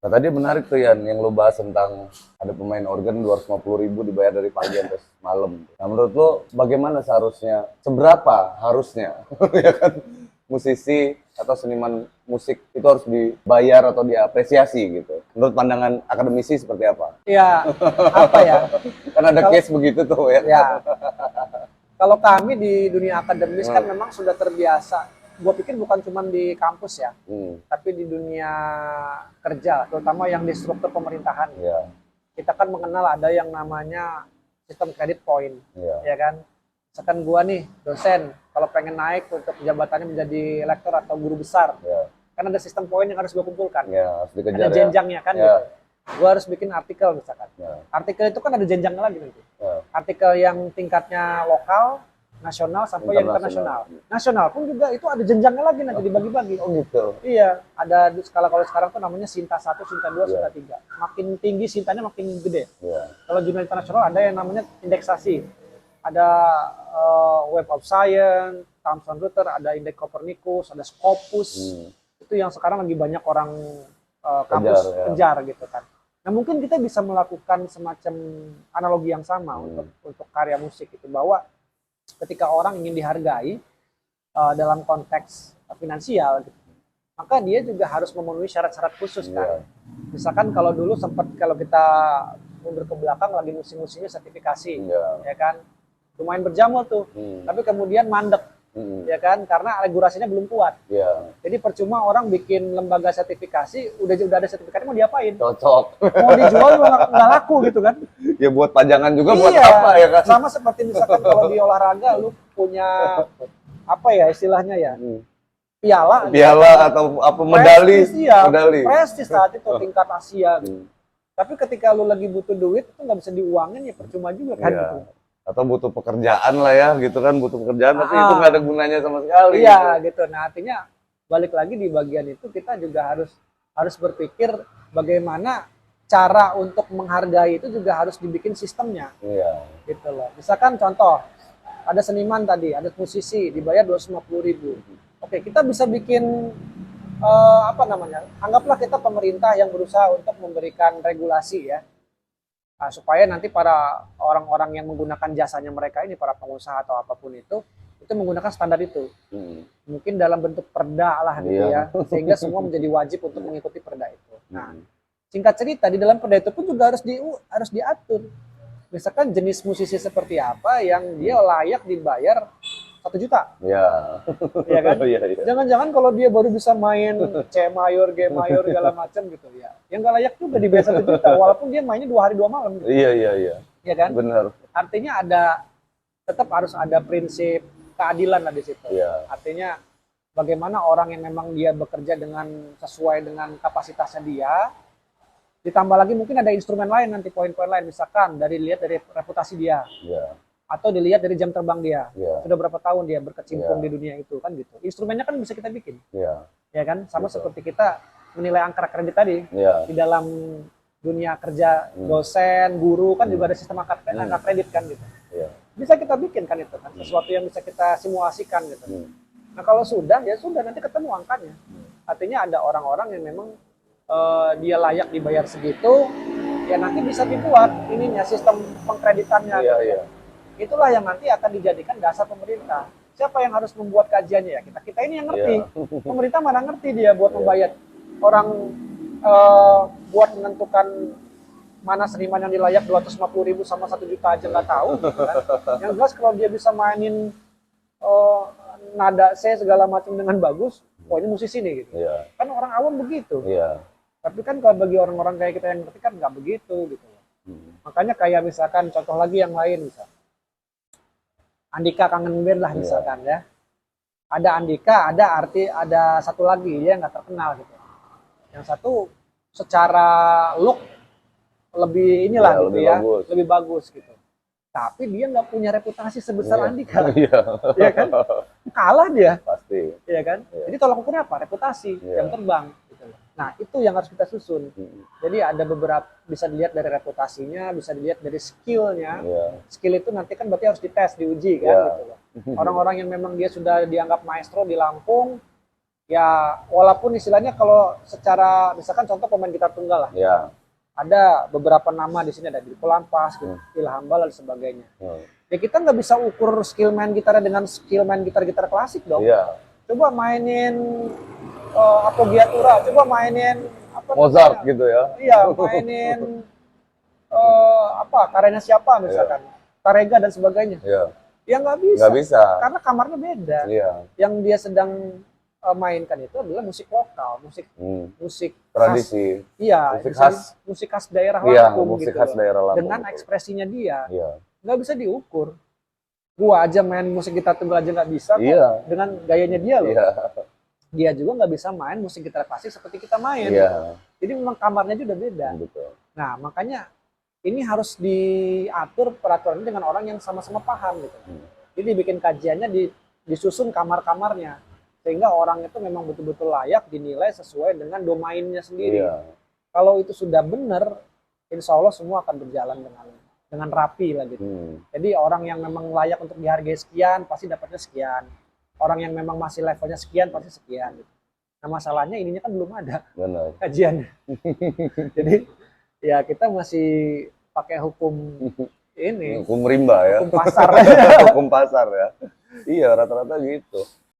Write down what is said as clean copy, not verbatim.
Nah tadi menarik tuh Yan, yang lo bahas tentang ada pemain organ 250.000 dibayar dari pagi sampai malam. Nah menurut lo bagaimana seharusnya, seberapa harusnya ya kan musisi atau seniman musik itu harus dibayar atau diapresiasi gitu? Menurut pandangan akademisi seperti apa? Ya, apa ya? Kan ada Kalau case begitu tuh ya. ya, kalau kami di dunia akademis kan memang sudah terbiasa. Gue pikir bukan cuma di kampus ya, tapi di dunia kerja, terutama yang di struktur pemerintahan. Ya, Kita kan mengenal ada yang namanya sistem kredit point, ya, ya kan? Misalkan gua nih dosen, kalau pengen naik untuk jabatannya menjadi lektor atau guru besar, ya, kan ada sistem poin yang harus gua kumpulkan. ya harus Ada dikejar ya. jenjangnya kan Ya, gitu. Gua harus bikin artikel misalkan. ya, Artikel itu kan ada jenjangnya lagi nanti. ya. Artikel yang tingkatnya lokal, nasional sampai yang internasional. Nasional pun juga itu ada jenjangnya lagi nanti dibagi-bagi. Oh gitu. Iya, ada skala kalau sekarang tuh namanya Sinta 1, Sinta 2, Iya. Sinta 3. Makin tinggi Sintanya makin gede. Ya, Kalau jurnal internasional ada yang namanya indeksasi. Ada Web of Science, Thomson Reuters, ada indeks Copernicus, ada Scopus. Itu yang sekarang lagi banyak orang kampus kejar gitu kan. Nah mungkin kita bisa melakukan semacam analogi yang sama untuk karya musik itu, bahwa ketika orang ingin dihargai dalam konteks finansial gitu, maka dia juga harus memenuhi syarat-syarat khusus kan. Misalkan kalau dulu sempat, kalau kita mundur ke belakang lagi musim-musimnya sertifikasi, ya kan, lumayan berjamur tuh, tapi kemudian mandek, ya kan, karena regulasinya belum kuat. Jadi percuma orang bikin lembaga sertifikasi, udah ada sertifikatnya mau diapain? cocok. Mau dijual juga nggak laku gitu kan? Ya buat pajangan juga, Iya, buat apa ya kan? sama seperti misalkan kalau di olahraga lu punya apa ya istilahnya ya, piala atau apa, medali, medali. prestis saat itu tingkat Asia gitu. Tapi ketika lu lagi butuh duit itu nggak bisa diuangin, ya percuma juga kan gitu. Atau butuh pekerjaan lah ya gitu kan, butuh pekerjaan tapi itu nggak ada gunanya sama sekali. Iya gitu. Nah artinya balik lagi di bagian itu kita juga harus berpikir bagaimana cara untuk menghargai itu juga harus dibikin sistemnya. Gitu loh. Misalkan contoh, ada seniman tadi, ada musisi dibayar 250.000. Oke, kita bisa bikin apa namanya? Anggaplah kita pemerintah yang berusaha untuk memberikan regulasi ya. Nah, supaya nanti para orang-orang yang menggunakan jasanya mereka ini, para pengusaha atau apapun itu menggunakan standar itu. Mungkin dalam bentuk perda lah gitu ya, sehingga semua menjadi wajib untuk mengikuti perda itu. Nah, singkat cerita di dalam perda itu pun juga harus diatur. Misalkan jenis musisi seperti apa yang dia layak dibayar 1 juta. Ya kan? Jangan-jangan kalau dia baru bisa main C mayor, G mayor, segala macam gitu ya. Yang nggak layak juga dibayar 1 juta, walaupun dia mainnya 2 hari 2 malam. Gitu. Iya. Ya kan? Benar. Artinya tetap harus ada prinsip keadilan lah di situ. Artinya bagaimana orang yang memang dia bekerja sesuai dengan kapasitasnya dia, ditambah lagi mungkin ada instrumen lain nanti, poin-poin lain, misalkan dilihat dari reputasi dia. Atau dilihat dari jam terbang dia, sudah berapa tahun dia berkecimpung di dunia itu kan gitu. Instrumennya kan bisa kita bikin, ya kan, sama seperti kita menilai angka kredit tadi di dalam dunia kerja dosen, guru kan juga ada sistem angka kredit kan gitu. Bisa kita bikin kan itu kan, sesuatu yang bisa kita simulasikan gitu. Nah kalau sudah ya sudah, nanti ketemu angkanya. Artinya ada orang-orang yang memang dia layak dibayar segitu, ya nanti bisa dibuat ininya sistem pengkreditannya. Itulah yang nanti akan dijadikan dasar pemerintah. Siapa yang harus membuat kajiannya ya? Kita ini yang ngerti. Pemerintah mana ngerti dia buat membayar orang, buat menentukan mana seniman yang dilayak 250.000 sama 1 juta aja nggak tahu. Gitu kan. Yang jelas kalau dia bisa mainin nada C segala macam dengan bagus, oh ini musisi nih gitu. Kan orang awam begitu. Tapi kan kalau bagi orang-orang kayak kita yang ngerti kan nggak begitu gitu. Makanya kayak misalkan contoh lagi yang lain, misalkan Andika Kangen Band lah misalkan ya. Ada Andika, ada satu lagi dia nggak terkenal gitu. Yang satu secara look lebih inilah gitu ya, lebih bagus gitu. Tapi dia nggak punya reputasi sebesar Andika. Iya kan? Kalah dia. Pasti. Iya kan? Jadi tolak ukurnya apa? Reputasi, jam terbang. Gitu. Nah itu yang harus kita susun. Jadi ada beberapa, bisa dilihat dari reputasinya, bisa dilihat dari skillnya. Skill itu nanti kan berarti harus dites, diuji kan. Gitu loh. Orang-orang yang memang dia sudah dianggap maestro di Lampung, Ya walaupun istilahnya kalau secara misalkan contoh pemain gitar tunggal lah, Ya. ada beberapa nama di sini, ada Dilko Lampas, Ilham Bala dan sebagainya. Ya kita nggak bisa ukur skill main gitarnya dengan skill main gitar-gitar klasik dong. Iya. Coba mainin Appoggiatura, coba mainin apa Mozart namanya? gitu ya. Iya, mainin karyanya siapa misalkan, Tarega dan sebagainya. Iya. Ya nggak bisa. Nggak bisa. Karena kamarnya beda. Iya. Yang dia sedang mainkan itu adalah musik lokal, musik tradisi. khas, iya, musik khas daerah Iya, Lampung musik gitu khas loh. daerah Lampung. Dengan ekspresinya dia. Iya. Nggak bisa diukur. Gua aja main musik gitar tunggal aja nggak bisa kok, Iya. dengan gayanya dia loh. Iya. Dia juga nggak bisa main musik gitar klasik seperti kita main. Iya. Jadi memang kamarnya juga beda. Betul. Nah, makanya ini harus diatur peraturannya dengan orang yang sama-sama paham gitu. Jadi bikin kajiannya, disusun kamar-kamarnya, sehingga orang itu memang betul-betul layak dinilai sesuai dengan domainnya sendiri. Iya. Kalau itu sudah benar, insya Allah semua akan berjalan dengan rapi lah gitu. Jadi orang yang memang layak untuk dihargai sekian pasti dapatnya sekian. Orang yang memang masih levelnya sekian pasti sekian. Gitu. Nah masalahnya ininya kan belum ada kajiannya. Jadi ya kita masih pakai hukum ini. Hukum rimba ya. Hukum pasar. Hukum pasar ya. Iya rata-rata gitu.